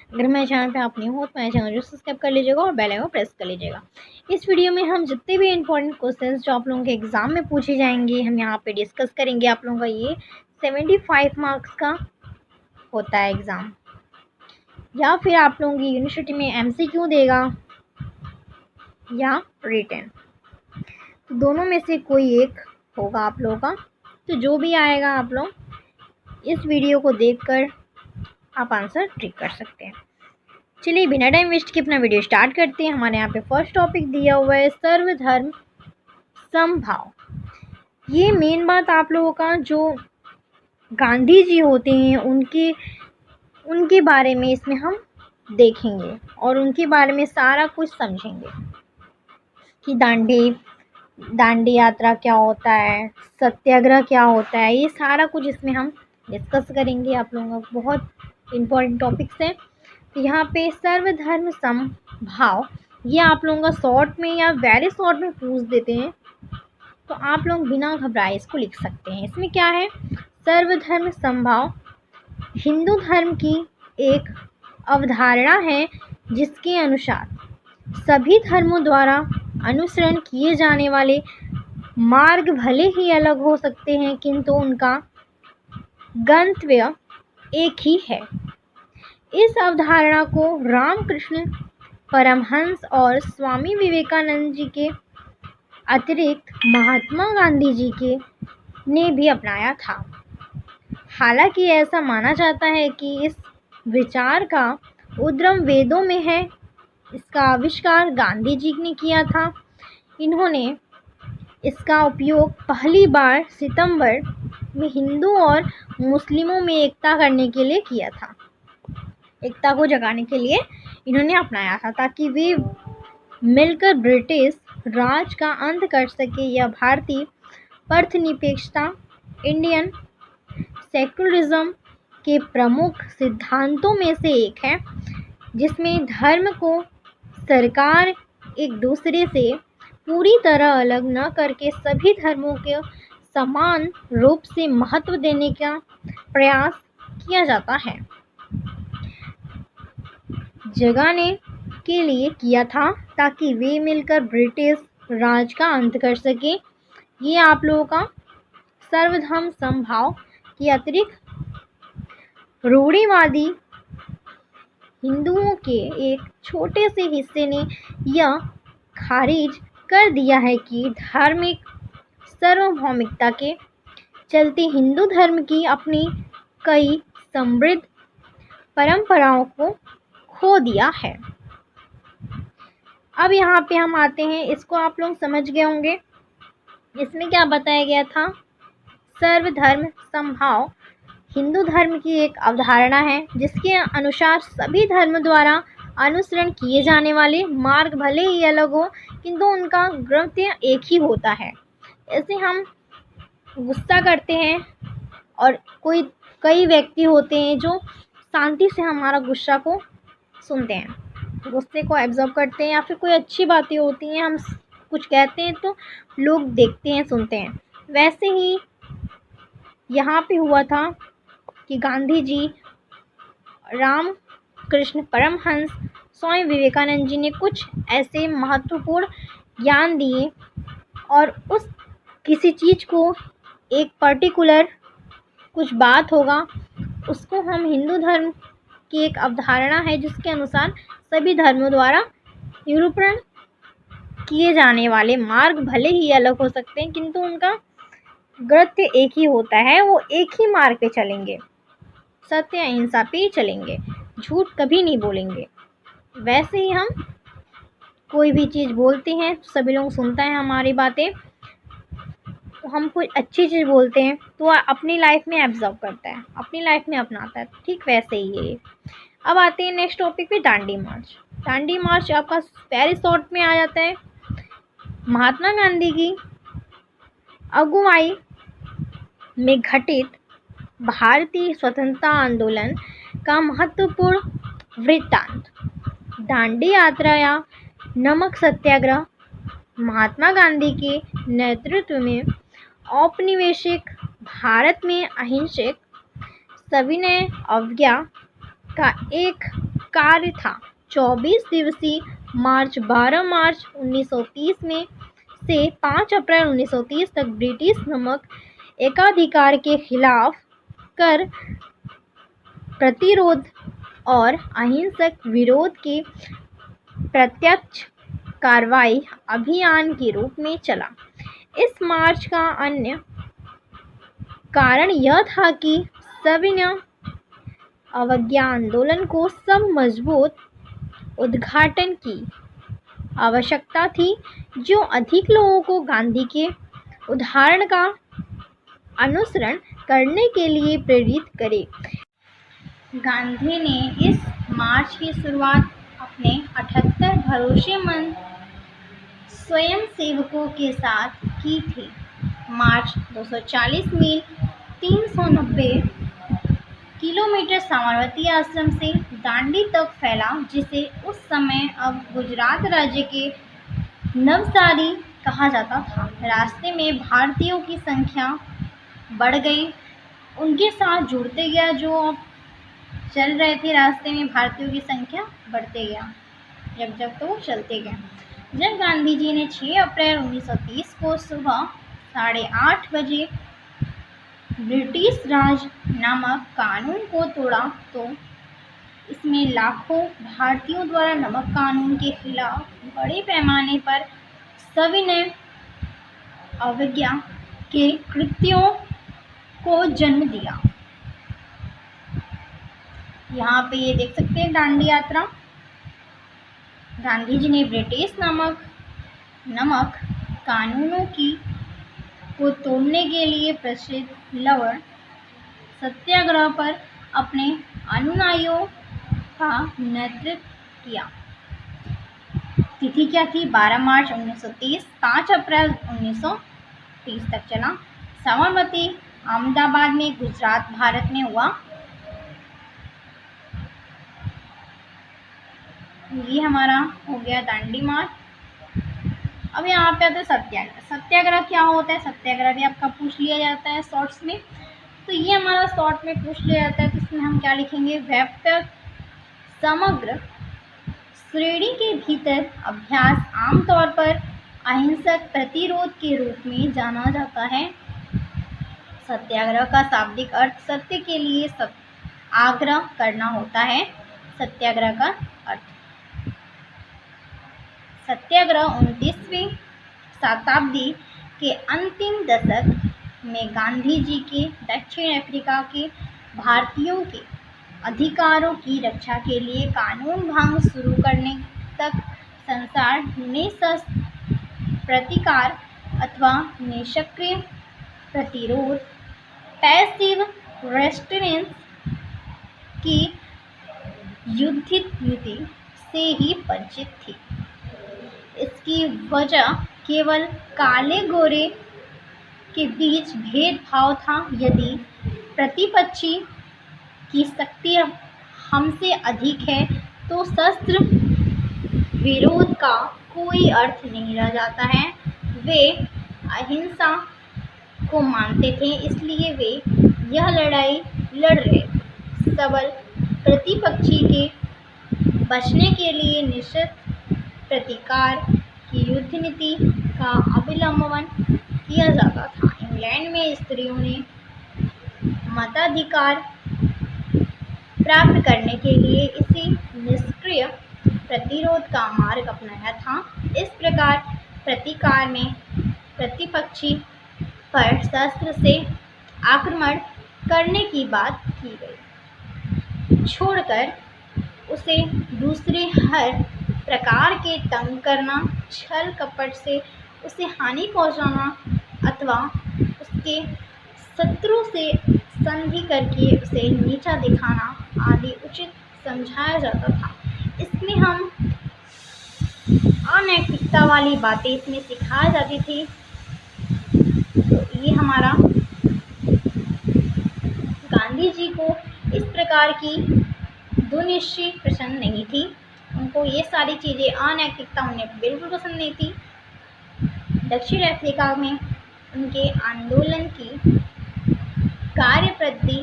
अगर मेरे चैनल पे आप न्यू हो तो मेरे चैनल को सब्सक्राइब कर लीजिएगा और बेल आइकन प्रेस कर लीजिएगा। इस वीडियो में हम जितने भी इंपॉर्टेंट क्वेश्चंस जो आप लोगों के एग्जाम में पूछे जाएंगे हम यहाँ पे डिस्कस करेंगे। आप लोगों का ये 75 मार्क्स का होता है एग्ज़ाम, या फिर आप लोगों की यूनिवर्सिटी में MCQ देगा या रिटन, तो दोनों में से कोई एक होगा आप लोगों का। तो जो भी आएगा आप लोग इस वीडियो को देखकर आप आंसर ट्रिक कर सकते हैं। चलिए बिना टाइम वेस्ट के अपना वीडियो स्टार्ट करते हैं। हमारे यहाँ पे फर्स्ट टॉपिक दिया हुआ है सर्वधर्म समभाव। ये मेन बात आप लोगों का जो गांधी जी होते हैं उनके बारे में इसमें हम देखेंगे और उनके बारे में सारा कुछ समझेंगे कि दांडी यात्रा क्या होता है, सत्याग्रह क्या होता है, ये सारा कुछ इसमें हम डिस्कस करेंगे। आप लोगों का बहुत इम्पोर्टेंट टॉपिक्स है। तो यहाँ पे सर्वधर्म समभाव ये आप लोगों का शॉर्ट में या वेरी शॉर्ट में पूछ देते हैं, तो आप लोग बिना घबराए इसको लिख सकते हैं। इसमें क्या है, सर्वधर्म समभाव हिंदू धर्म की एक अवधारणा है जिसके अनुसार सभी धर्मों द्वारा अनुसरण किए जाने वाले मार्ग भले ही अलग हो सकते हैं किंतु उनका गंतव्य एक ही है। इस अवधारणा को रामकृष्ण परमहंस और स्वामी विवेकानंद जी के अतिरिक्त महात्मा गांधी जी ने भी अपनाया था। हालांकि ऐसा माना जाता है कि इस विचार का उद्गम वेदों में है। इसका आविष्कार गांधी जी ने किया था। इन्होंने इसका उपयोग पहली बार सितंबर में हिंदू और मुस्लिमों में एकता करने के लिए किया था। एकता को जगाने के लिए इन्होंने अपनाया था ताकि वे मिलकर ब्रिटिश राज का अंत कर सके। यह भारतीय पथनिरपेक्षता इंडियन सेक्युलरिज्म के प्रमुख सिद्धांतों में से एक है, जिसमें धर्म को सरकार एक दूसरे से पूरी तरह अलग न करके सभी धर्मों के समान रूप से महत्व देने का प्रयास किया जाता है, जगाने के लिए किया था ताकि वे मिलकर ब्रिटिश राज का अंत कर सके। ये आप लोगों का सर्वधर्म समभाव के अतिरिक्त रूढ़िवादी हिंदुओं के एक छोटे से हिस्से ने यह खारिज कर दिया है कि धार्मिक सार्वभौमिकता के चलते हिंदू धर्म की अपनी कई समृद्ध परंपराओं को खो दिया है। अब यहाँ पे हम आते हैं, इसको आप लोग समझ गए होंगे। इसमें क्या बताया गया था, सर्वधर्म समभाव हिंदू धर्म की एक अवधारणा है जिसके अनुसार सभी धर्म द्वारा अनुसरण किए जाने वाले मार्ग भले ही अलग हो किंतु उनका गंतव्य एक ही होता है। ऐसे हम गुस्सा करते हैं और कई व्यक्ति होते हैं जो शांति से हमारा गुस्सा को सुनते हैं, गुस्से को एब्जॉर्ब करते हैं, या फिर कोई अच्छी बातें होती हैं हम कुछ कहते हैं तो लोग देखते हैं सुनते हैं। वैसे ही यहाँ पे हुआ था कि गांधी जी, रामकृष्ण परमहंस, स्वामी विवेकानंद जी ने कुछ ऐसे महत्वपूर्ण ज्ञान दिए और उस किसी चीज़ को एक पर्टिकुलर कुछ बात होगा उसको हम हिंदू धर्म की एक अवधारणा है जिसके अनुसार सभी धर्मों द्वारा निरूपण किए जाने वाले मार्ग भले ही अलग हो सकते हैं किंतु उनका गंतव्य एक ही होता है। वो एक ही मार्ग पे चलेंगे, सत्य अहिंसा पे ही चलेंगे, झूठ कभी नहीं बोलेंगे। वैसे ही हम कोई भी चीज़ बोलते हैं तो सभी लोग सुनता है हमारी बातें, तो हम कोई अच्छी चीज़ बोलते हैं तो अपनी लाइफ में एब्जॉर्ब करता है, अपनी लाइफ में अपनाता है। ठीक वैसे ही है। अब आते हैं नेक्स्ट टॉपिक पे, दांडी मार्च। दांडी मार्च आपका वेरी शॉर्ट में आ जाता है। महात्मा गांधी की अगुवाई में घटित भारतीय स्वतंत्रता आंदोलन का महत्वपूर्ण वृत्तांत, दांडी यात्रा या नमक सत्याग्रह, महात्मा गांधी के नेतृत्व में औपनिवेशिक भारत में अहिंसक सविनय अवज्ञा का एक कार्य था। 24 दिवसीय मार्च 12 मार्च 1930 में से 5 अप्रैल 1930 तक ब्रिटिश नमक एकाधिकार के खिलाफ कर प्रतिरोध और अहिंसक विरोध के प्रत्यक्ष कार्रवाई अभियान के रूप में चला। इस मार्च का अन्य कारण यह था कि सविनय अवज्ञा आंदोलन को सब मजबूत उद्घाटन की आवश्यकता थी, जो अधिक लोगों को गांधी के उदाहरण का अनुसरण करने के लिए प्रेरित करे। गांधी ने इस मार्च की शुरुआत अपने 78 भरोसेमंद स्वयंसेवकों के साथ की थी। मार्च 240 मील 390 किलोमीटर साबरमती आश्रम से दांडी तक फैला, जिसे उस समय अब गुजरात राज्य के नवसारी कहा जाता था। रास्ते में भारतीयों की संख्या बढ़ गई, उनके साथ जुड़ते गया। जो अब चल रहे थे रास्ते में, भारतीयों की संख्या बढ़ते गया, जब तो वो चलते गए। जब गांधी जी ने 6 अप्रैल 1930 को सुबह 8:30 बजे ब्रिटिश राज नामक कानून को तोड़ा, तो इसमें लाखों भारतीयों द्वारा नमक कानून के खिलाफ बड़े पैमाने पर सविनय अवज्ञा के कृत्यों को जन्म दिया। यहाँ पे ये देख सकते हैं दांडी यात्रा। गांधी जी ने ब्रिटिश नमक कानूनों को तोड़ने के लिए प्रसिद्ध लवण सत्याग्रह पर अपने अनुयायियों का नेतृत्व किया। तिथि क्या थी? 12 मार्च 1930, 5 अप्रैल 1930 तक चला। साबरमती अहमदाबाद में, गुजरात, भारत में हुआ। ये हमारा हो गया दांडी मार्च। अब यहाँ पे आता है सत्याग्रह। सत्याग्रह क्या होता है? सत्याग्रह भी आपका पूछ लिया जाता है शॉर्ट्स में, तो ये हमारा शॉर्ट में पूछ लिया जाता है। तो इसमें हम क्या लिखेंगे? व्यापक समग्र श्रेणी के भीतर अभ्यास आमतौर पर अहिंसक प्रतिरोध के रूप में जाना जाता है। सत्याग्रह का शाब्दिक अर्थ सत्य के लिए आग्रह करना होता है। सत्याग्रह का अर्थ सत्याग्रह 29वीं शताब्दी के अंतिम दशक में गांधी जी के दक्षिण अफ्रीका के भारतीयों के अधिकारों की रक्षा के लिए कानून भंग शुरू करने तक संसार निःशस्त्र प्रतिकार अथवा निष्क्रिय प्रतिरोध पैसिव रेस्ट्रेंस की युद्धनीति से ही परिचित थी। इसकी वजह केवल काले गोरे के बीच भेदभाव था। यदि प्रतिपक्षी की शक्ति हमसे अधिक है तो शस्त्र विरोध का कोई अर्थ नहीं रह जाता है। वे अहिंसा को मानते थे, इसलिए वे यह लड़ाई लड़ रहे थे। सबल प्रतिपक्षी के बचने के लिए निश्चित प्रतिकार की युद्धनीति का अवलंबन किया जाता था। इंग्लैंड में स्त्रियों ने मताधिकार प्राप्त करने के लिए इसी निष्क्रिय प्रतिरोध का मार्ग अपनाया था। इस प्रकार प्रतिकार में प्रतिपक्षी पर शस्त्र से आक्रमण करने की बात की गई, छोड़कर उसे दूसरे हर प्रकार के तंग करना, छल कपट से उसे हानि पहुंचाना अथवा उसके शत्रु से संधि करके उसे नीचा दिखाना आदि उचित समझाया जाता था। इसमें हम अनैतिकता वाली बातें इसमें सिखाई जाती थी। तो ये हमारा गांधी जी को इस प्रकार की दुनिश्चय पसंद नहीं थी। उनको ये सारी चीज़ें अनैतिकता उन्हें बिल्कुल पसंद नहीं थी। दक्षिण अफ्रीका में उनके आंदोलन की कार्य पद्धति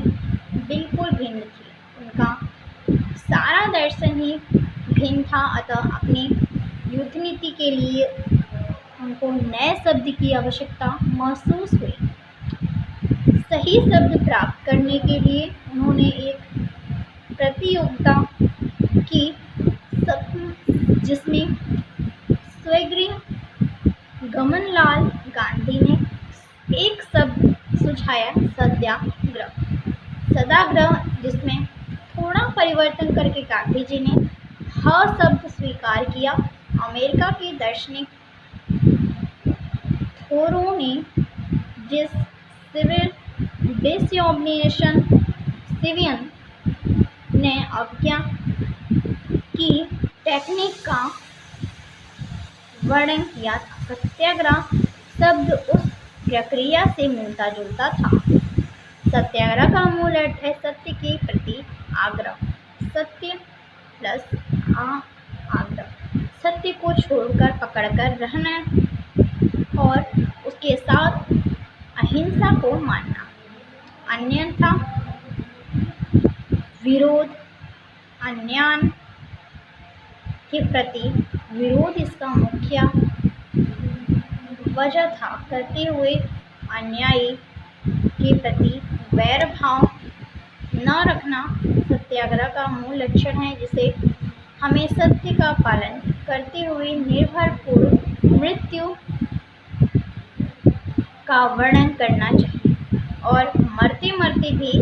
बिल्कुल भिन्न थी। उनका सारा दर्शन ही भिन्न था, अतः अपनी युद्ध नीति के लिए उनको नए शब्द की आवश्यकता महसूस हुई। सही शब्द प्राप्त करने के लिए उन्होंने एक प्रतियोगिता की, जिसमें स्वर्गीय गमनलाल गांधी ने एक शब्द सुझाया, सत्याग्रह। सत्याग्रह, जिसमें थोड़ा परिवर्तन करके गांधी जी ने ह शब्द स्वीकार किया। अमेरिका के दार्शनिक थोरो ने जिस सिविल डिसऑर्गेनाइजेशन सिवियन ने अवज्ञा की टेक्निक का वर्णन किया था। सत्याग्रह शब्द उस प्रक्रिया से मिलता जुलता था। सत्याग्रह का मूल अर्थ है सत्य के प्रति आग्रह। सत्य प्लस आग्रह, सत्य को छोड़कर पकड़कर रहना और उसके साथ अहिंसा को मानना, अन्यथा विरोध, अन्याय के प्रति विरोध इसका मुख्य वजह था। करते हुए अन्यायी के प्रति वैर भाव न रखना सत्याग्रह का मूल लक्षण है, जिसे हमें सत्य का पालन करते हुए निर्भरपूर्वक मृत्यु का वर्णन करना चाहिए और मरते मरते भी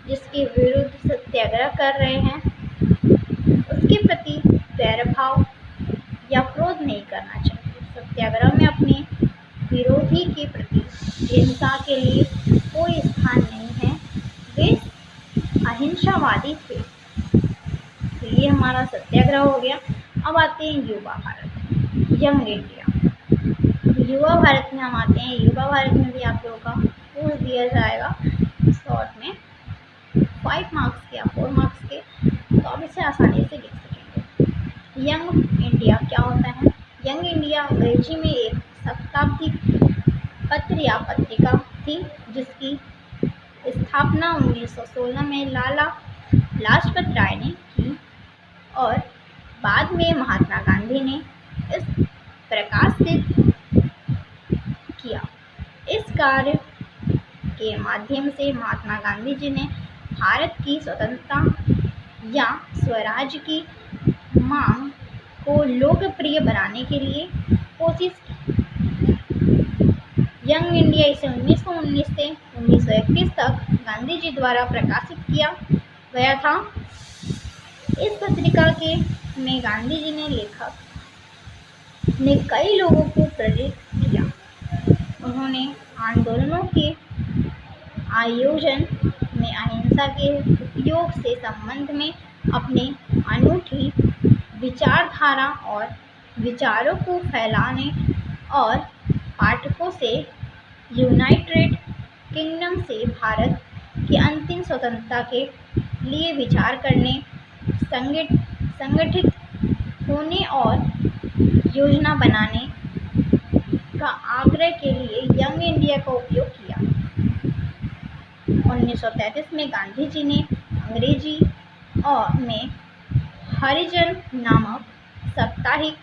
जिसके विरुद्ध सत्याग्रह कर रहे हैं उसके प्रति वैरभाव या क्रोध नहीं करना चाहिए। सत्याग्रह में अपने विरोधी के प्रति हिंसा के लिए कोई स्थान नहीं है, वे अहिंसावादी थे। तो ये हमारा सत्याग्रह हो गया। अब आते हैं युवा भारत, यंग इंडिया। युवा भारत में हम आते हैं। युवा भारत में भी आप लोगों का पूछ दिया जाएगा शॉर्ट में 5 मार्क्स के या 4 मार्क्स के, तो आप इसे आसानी से लिख सकेंगे। यंग इंडिया क्या होता है? यंग इंडिया अंग्रेजी में एक साप्ताहिक पत्र या पत्रिका थी, जिसकी स्थापना 1916 में लाला लाजपत राय ने की और बाद में महात्मा गांधी ने इस प्रकाशित किया। इस कार्य के माध्यम से महात्मा गांधी जी ने भारत की स्वतंत्रता या स्वराज्य की मांग को लोकप्रिय बनाने के लिए कोशिश की। यंग इंडिया इसे 1919 से 1931 तक गांधी जी द्वारा प्रकाशित किया गया था। इस पत्रिका के में गांधी जी ने लेखक ने कई लोगों को प्रेरित किया। उन्होंने आंदोलनों के आयोजन में अहिंसा के उपयोग से संबंध में अपनी अनूठी विचारधारा और विचारों को फैलाने और पाठकों से यूनाइटेड किंगडम से भारत की अंतिम स्वतंत्रता के लिए विचार करने, संगठित होने और योजना बनाने का आग्रह के लिए यंग इंडिया का उपयोग किया। 1933 में गांधी जी ने अंग्रेजी में हरिजन नामक साप्ताहिक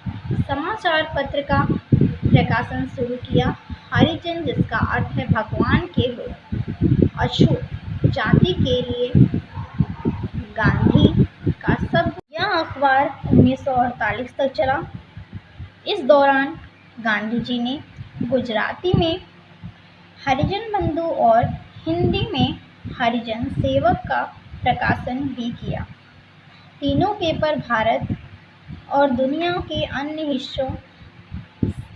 समाचार पत्र का प्रकाशन शुरू किया। हरिजन, जिसका अर्थ है भगवान के लोग, अछूत जाति के लिए गांधी का शब्द। यह अखबार 1948 तक चला। इस दौरान गांधी जी ने गुजराती में हरिजन बंधु और हिंदी में हरिजन सेवक का प्रकाशन भी किया। तीनों पेपर भारत और दुनिया के अन्य हिस्सों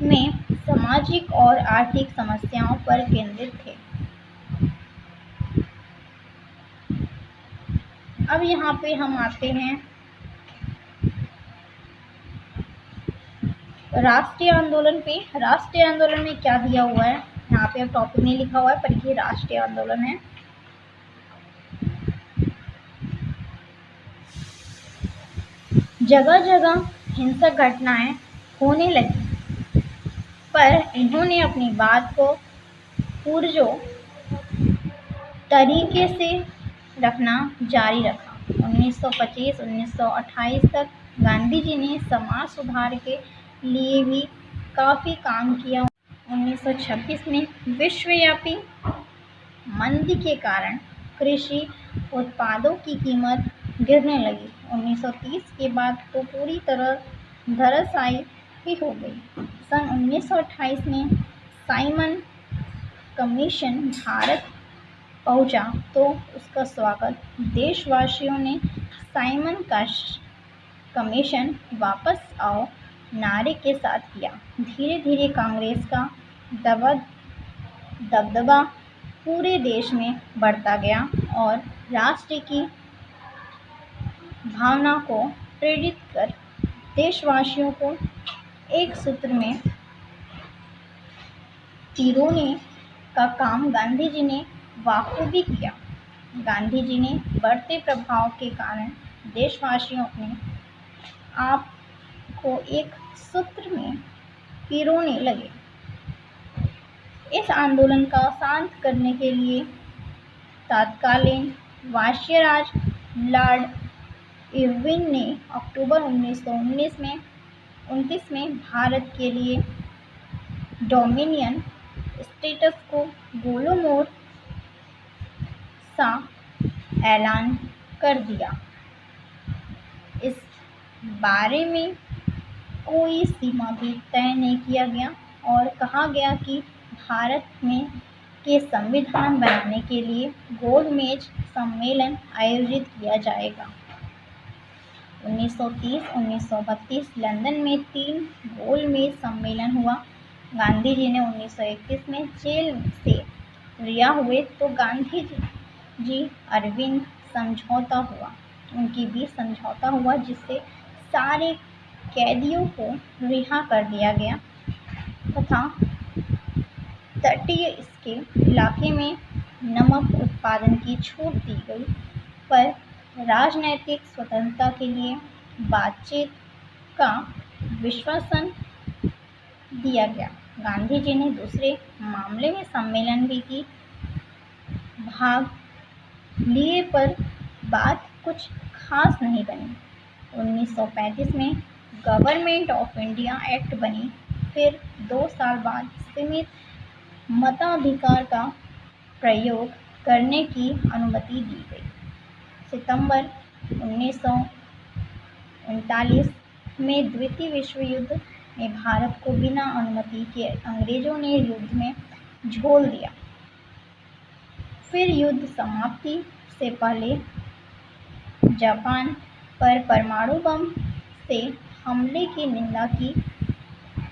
में सामाजिक और आर्थिक समस्याओं पर केंद्रित थे। अब यहाँ पे हम आते हैं राष्ट्रीय आंदोलन पे। राष्ट्रीय आंदोलन में क्या दिया हुआ है, यहाँ पे अब टॉपिक नहीं लिखा हुआ है, पर ये राष्ट्रीय आंदोलन है। जगह जगह हिंसक घटनाएं होने लगी, पर इन्होंने अपनी बात को पुरजोर तरीके से रखना जारी रखा। 1925-1928 तक गांधी जी ने समाज सुधार के लिए भी काफ़ी काम किया। 1926 में विश्वव्यापी मंदी के कारण कृषि उत्पादों की कीमत गिरने लगी। 1930 के बाद तो पूरी तरह धराशायी ही हो गई। सन 1928 में साइमन कमीशन भारत पहुंचा तो उसका स्वागत देशवासियों ने साइमन कमीशन वापस आओ नारे के साथ किया। धीरे धीरे कांग्रेस का दबदबा पूरे देश में बढ़ता गया और राष्ट्र की भावना को प्रेरित कर देशवासियों को एक सूत्र में पिरोने का काम गांधी जी ने बखूबी किया। गांधी जी ने बढ़ते प्रभाव के कारण देशवासियों अपने आप को एक सूत्र में पिरोने लगे। इस आंदोलन का शांत करने के लिए तत्कालीन वायसराय लॉर्ड इरविन ने अक्टूबर 1929 में भारत के लिए डोमिनियन स्टेटस को गोलो मोड़ सा ऐलान कर दिया। इस बारे में कोई सीमा भी तय नहीं किया गया और कहा गया कि भारत में के संविधान बनाने के लिए गोलमेज सम्मेलन आयोजित किया जाएगा। 1930-1932 लंदन में 3 गोलमेज सम्मेलन हुआ। गांधी जी ने 1931 में जेल से रिहा हुए तो गांधी जी अरविंद समझौता हुआ, उनकी बीच समझौता हुआ जिससे सारे कैदियों को रिहा कर दिया गया तथा तटीय इसके इलाके में नमक उत्पादन की छूट दी गई, पर राजनैतिक स्वतंत्रता के लिए बातचीत का विश्वासन दिया गया। गांधी जी ने दूसरे मामले में सम्मेलन भी की भाग लिए पर बात कुछ खास नहीं बनी। 1935 में गवर्नमेंट ऑफ इंडिया एक्ट बनी, फिर 2 साल बाद सीमित मताधिकार का प्रयोग करने की अनुमति दी गई। सितंबर 1939 में द्वितीय विश्व युद्ध में भारत को बिना अनुमति के अंग्रेजों ने युद्ध में झोल दिया। फिर युद्ध समाप्ति से पहले जापान पर परमाणु बम से हमले की निंदा की,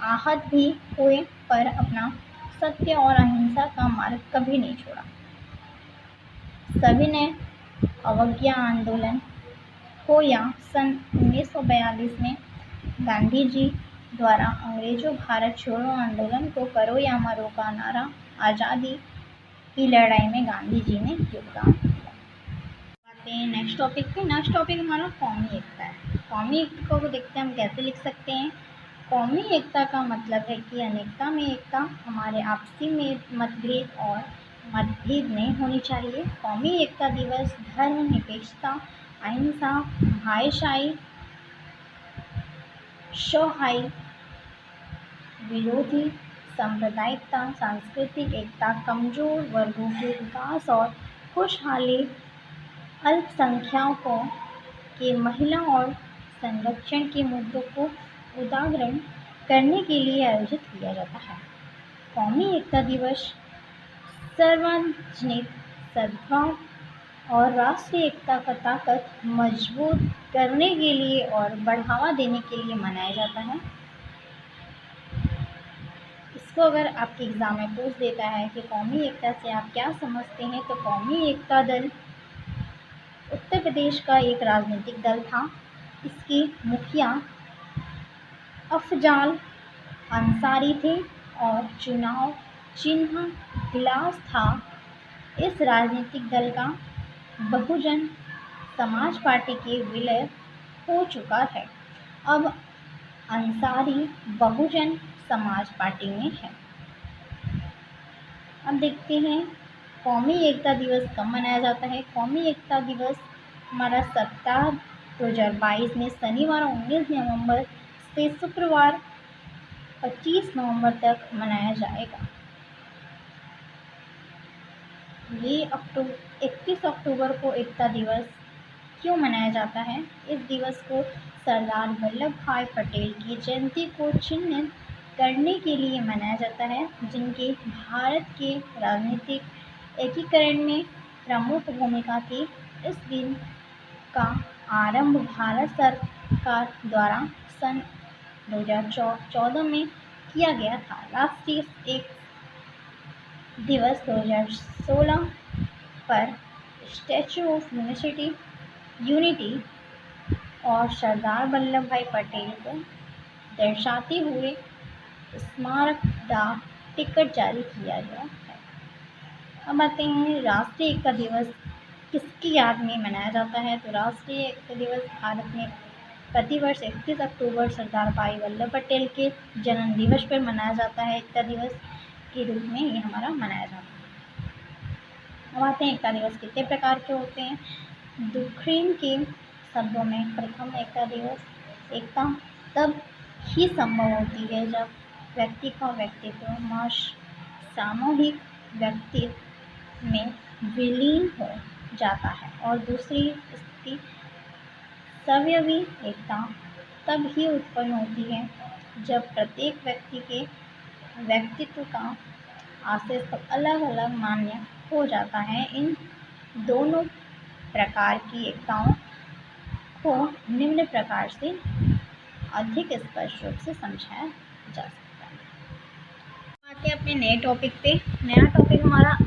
आहत भी हुए पर अपना सत्य और अहिंसा का मार्ग कभी नहीं छोड़ा। सभी ने अवज्ञा आंदोलन हो या सन 1942 में गांधी जी द्वारा अंग्रेजों भारत छोड़ो आंदोलन को करो या मरो का नारा, आज़ादी की लड़ाई में गांधी जी ने योगदान दिया। आते हैं नेक्स्ट टॉपिक पे। नेक्स्ट टॉपिक हमारा कौमी एकता है। कौमी एकता को देखते हैं हम कैसे लिख सकते हैं। कौमी एकता का मतलब है कि अनेकता में एकता, हमारे आपसी में मतभेद और मतभेद नहीं होनी चाहिए। कौमी एकता दिवस धर्मनिरपेक्षता, अहिंसा, भाईचारे, सौहार्द विरोधी, सांप्रदायिकता, सांस्कृतिक एकता, कमजोर वर्गों के विकास और खुशहाली, अल्पसंख्यकों के महिला और संरक्षण के मुद्दों को उजागर करने के लिए आयोजित किया जाता है। कौमी एकता दिवस सार्वजनिक सद्भाव और राष्ट्रीय एकता का ताकत मजबूत करने के लिए और बढ़ावा देने के लिए मनाया जाता है। इसको अगर आपके एग्जाम में पूछ देता है कि कौमी एकता से आप क्या समझते हैं, तो कौमी एकता दल उत्तर प्रदेश का एक राजनीतिक दल था। इसकी मुखिया अफजाल अंसारी थे और चुनाव चिन्ह गिलास था। इस राजनीतिक दल का बहुजन समाज पार्टी के विलय हो चुका है। अब अंसारी बहुजन समाज पार्टी में है। अब देखते हैं कौमी एकता दिवस कब मनाया जाता है। कौमी एकता दिवस हमारा सप्ताह 2022 में शनिवार 19 नवंबर से शुक्रवार 25 नवंबर तक मनाया जाएगा। ये 31 अक्टूबर को एकता दिवस क्यों मनाया जाता है? इस दिवस को सरदार वल्लभ भाई पटेल की जयंती को चिन्हित करने के लिए मनाया जाता है, जिनके भारत के राजनीतिक एकीकरण में प्रमुख भूमिका थी। इस दिन का आरंभ भारत सरकार द्वारा सन 2014 में किया गया था। राष्ट्रीय एक दिवस 2016 पर स्टैचू ऑफ यूनिटी और सरदार वल्लभ भाई पटेल को दर्शाते हुए स्मारक डाक टिकट जारी किया गया है। अब आते हैं राष्ट्रीय एकता दिवस किसकी याद में मनाया जाता है? तो राष्ट्रीय एकता दिवस भारत में प्रतिवर्ष 31 अक्टूबर सरदार भाई वल्लभ पटेल के जन्म दिवस पर मनाया जाता है। एकता दिवस के रूप में ये हमारा मनाया जाता है। अब आते हैं एकता दिवस कितने प्रकार के होते हैं? दुखरीन के शब्दों में प्रथम एकता दिवस एकता तब ही संभव होती है जब व्यक्ति का व्यक्तित्व सामूहिक व्यक्तित्व में विलीन हो जाता है, और दूसरी स्थिति सवयवी एकता तब ही उत्पन्न होती है जब प्रत्येक व्यक्ति के व्यक्तित्व का अस्तित्व अलग अलग मान्य हो जाता है। इन दोनों प्रकार की एकताओं को निम्न प्रकार से अधिक स्पष्ट रूप से समझाया जा सकता है। आते हैं अपने नए टॉपिक पे। नया टॉपिक हमारा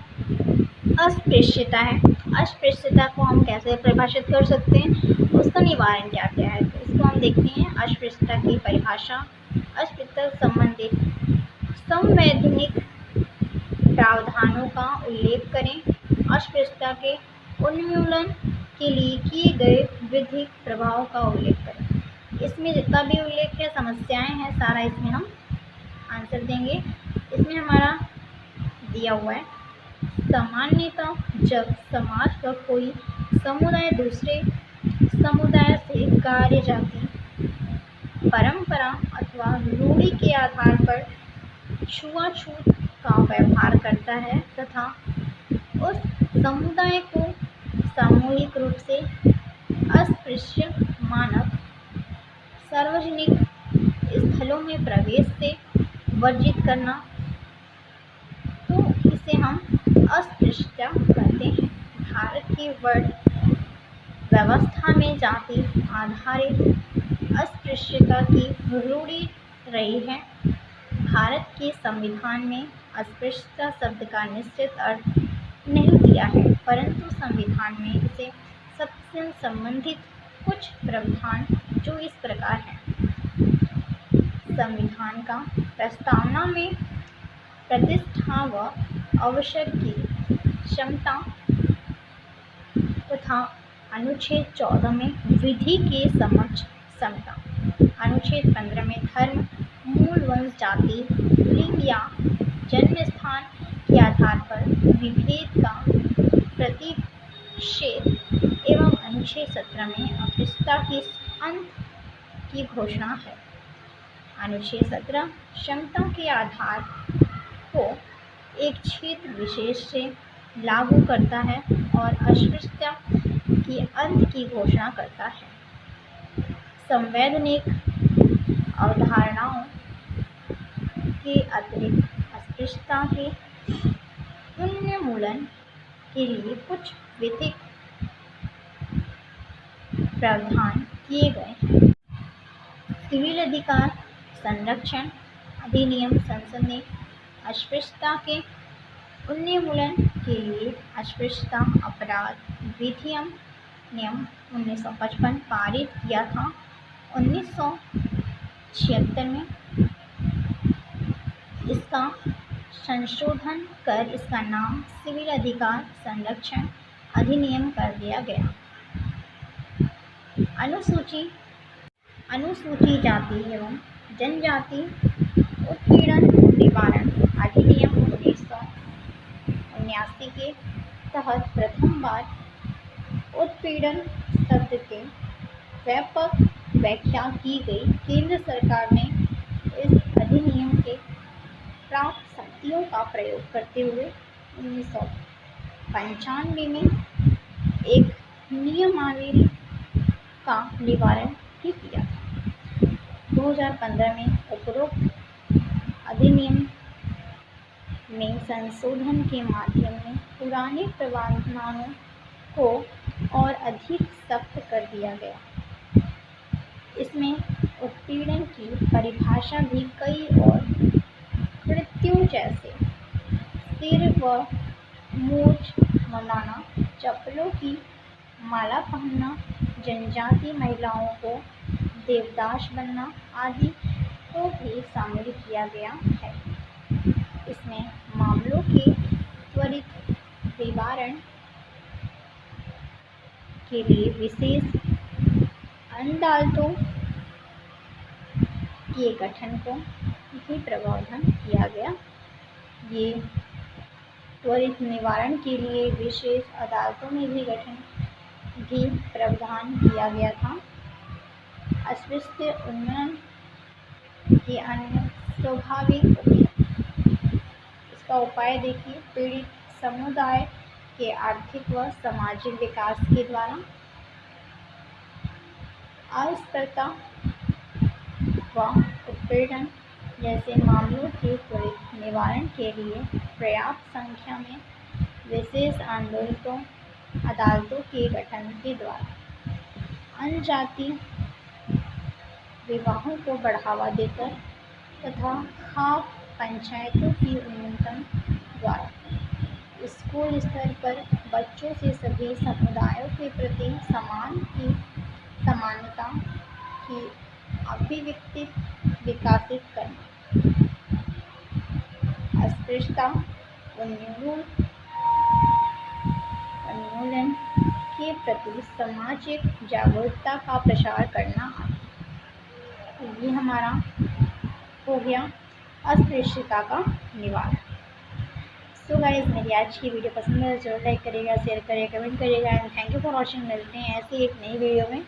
अस्पृश्यता है। अस्पृश्यता को हम कैसे परिभाषित कर सकते हैं, उसका निवारण क्या क्या है, तो इसको हम देखते हैं। अस्पृश्यता की परिभाषा: अस्पृश्यता संबंधित संवैधानिक प्रावधानों का उल्लेख करें। अस्पृश्यता के उन्मूलन के लिए किए गए विधिक प्रभाव का उल्लेख करें। इसमें जितना भी उल्लेख है, समस्याएं हैं, सारा इसमें हम आंसर देंगे। इसमें हमारा दिया हुआ है, सामान्यतः जब समाज का कोई समुदाय दूसरे समुदाय से कार्य, जाति, परंपरा अथवा रूढ़ि के आधार पर छुआछूत का व्यवहार करता है तथा उस समुदाय को सामूहिक रूप से अस्पृश्य मानक सार्वजनिक स्थलों में प्रवेश से वर्जित करना, तो इसे हम अस्पृश्यता कहते हैं। भारत की वर्ण व्यवस्था में जाति आधारित अस्पृश्यता की रूढ़ि रही है। भारत के संविधान में अस्पृश्यता शब्द का निश्चित अर्थ नहीं दिया है, परंतु संविधान में इसे सबसे संबंधित कुछ प्रावधान जो इस प्रकार हैं। संविधान का प्रस्तावना में प्रतिष्ठा व अवसर की क्षमता तथा अनुच्छेद 14 में विधि के समक्ष समता, अनुच्छेद 15 में धर्म, मूल वंश, जाति, लिंग या जन्म स्थान के आधार पर विभेद का प्रतिषेध एवं अनुच्छेद 17 में अस्पृश्यता के अंत की घोषणा है। अनुच्छेद 17 क्षमता के आधार को एक क्षेत्र विशेष से लागू करता है और अस्पृश्यता की अंत की घोषणा करता है। संवैधानिक अवधारणाओं के अतिरिक्त अस्पृश्यता के उन्मूलन के लिए कुछ विधिक प्रावधान किए गए हैं। सिविल अधिकार संरक्षण अधिनियम संसद ने अस्पृश्यता के उन्मूलन के लिए अस्पृश्यता अपराध विधिनियम 1955 पारित किया था। 1976 में इसका संशोधन कर इसका नाम सिविल अधिकार संरक्षण अधिनियम कर दिया गया। अनुसूचित जाति एवं जनजाति उत्पीड़न निवारण अधिनियम 1979 के तहत प्रथम बार उत्पीड़न शब्द के व्यापक व्याख्या की गई। केंद्र सरकार ने इस अधिनियम के प्राप्त शक्तियों का प्रयोग करते हुए 1995 में एक नियमावली का निवारण भी किया था। 2015 में उपरोक्त अधिनियम में संशोधन के माध्यम से पुराने प्रावधानों को और अधिक सख्त कर दिया गया। इसमें उत्पीड़न की परिभाषा भी कई और कृत्यों जैसे सिर व मूछ मुंडाना, चप्पलों की माला पहनना, जनजातीय महिलाओं को देवदास बनना आदि को भी शामिल किया गया है। इसमें मामलों के त्वरित निवारण के लिए विशेष अदालतों के गठन को भी प्रावधान किया गया। ये त्वरित निवारण के लिए विशेष अदालतों में भी गठन भी प्रावधान किया गया था। अस्पष्ट उन्नयन के अन्य स्वाभाविक उपाय। इसका उपाय देखिए, पीड़ित समुदाय के आर्थिक व सामाजिक विकास के द्वारा अस्थिरता व उत्पीड़न जैसे मामलों के त्वरित निवारण के लिए पर्याप्त संख्या में विशेष अदालतों के गठन के द्वारा अनजातीय विवाहों को बढ़ावा देकर तथा खाप पंचायतों की उन्नयन द्वारा स्कूल स्तर पर बच्चों से सभी समुदायों के प्रति समानता की अभिव्यक्ति विकसित करना, अस्पृश्यता उन्मूलन के प्रति सामाजिक जागरूकता का प्रसार करना आदि। ये हमारा हो गया अस्पृश्यता का निवारण। सो गाइस, मेरी आज की वीडियो पसंद है तो जरूर लाइक करिएगा, शेयर करिएगा, कमेंट करिएगा and thank you for watching. मिलते हैं ऐसे एक नई वीडियो में।